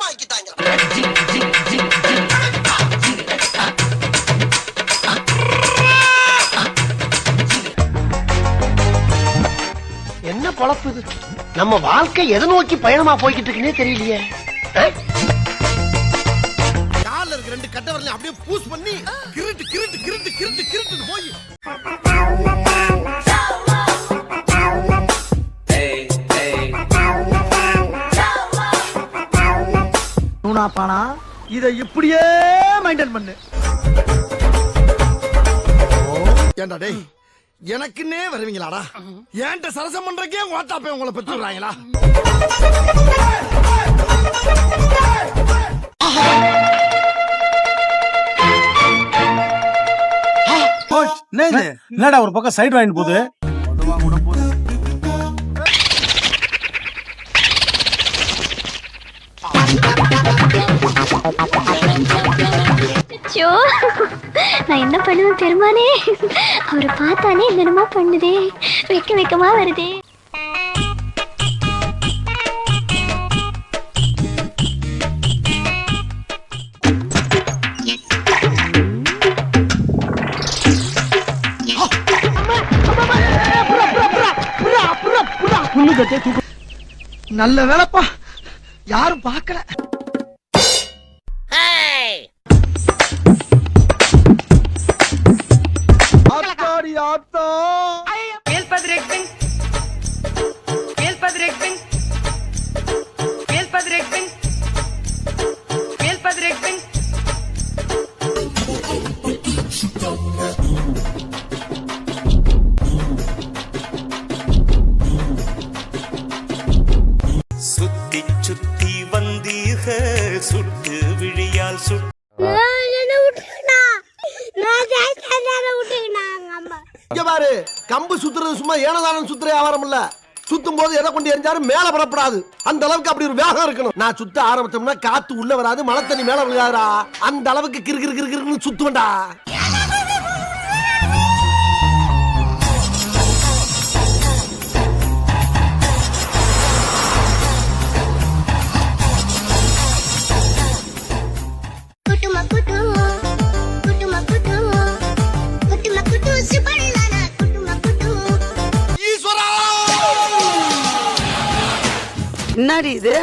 ஆக்கிட்டாங்க. என்ன பொழப்பு இது? நம்ம வாழ்க்கை எதை நோக்கி பயணமா போய்கிட்டு இருக்குன்னே தெரியலையே. கால்ல இருக்க ரெண்டு கட்ட வரல அப்படியே பூஸ் பண்ணி கிரிட்டு கிரிட்டு கிரிட்டு கிரிட்டு கிரிட்டு போய் பானா இத இப்படியே மெயின்டைன் பண்ணு. ஏண்டா டேய், எனக்குன்னே வருவீங்களாடா? ஏன்ட்ட சரசம் பண்றக்கே ஓட்டாப்பே உங்களை பெற்றுறாங்களா? என்னடா ஒரு பக்கம் சைடு வாங்கிட்டு போகுது. நான் என்ன பண்ணுவேன் பெருமானே? அவரை பார்த்தானே என்னமா பண்ணுதே, வெக்க வெக்கமா வருதே. நல்ல வேலைப்பா, யாரும் பார்க்கல. சுத்தி சுத்தி வந்தீக சுட்டு விழியால் சுட்டு பாரு, கம்பு சுத்துறது சும்மா ஏனதானம் சுத்துற வியாபாரம் இல்ல. சுத்தும் போது எதை கொண்டு எரிஞ்சாலும் மேல பரப்படாது. அந்த அளவுக்கு அப்படி ஒரு வேகம் இருக்கணும். நான் சுத்த ஆரம்பிச்சோம்னா காத்து உள்ள வராது, மழை தண்ணி மேல விழுகாதா. அந்த அளவுக்கு கிறு கிறு கிறு கிறுன்னு சுத்துவேன்டா. என்னடி இது?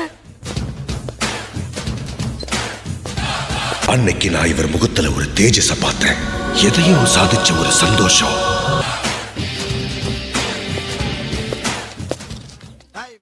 அன்னைக்கு நான் இவர் முகத்துல ஒரு தேஜஸ பார்த்தேன். எதையும் சாதிச்ச ஒரு சந்தோஷம்.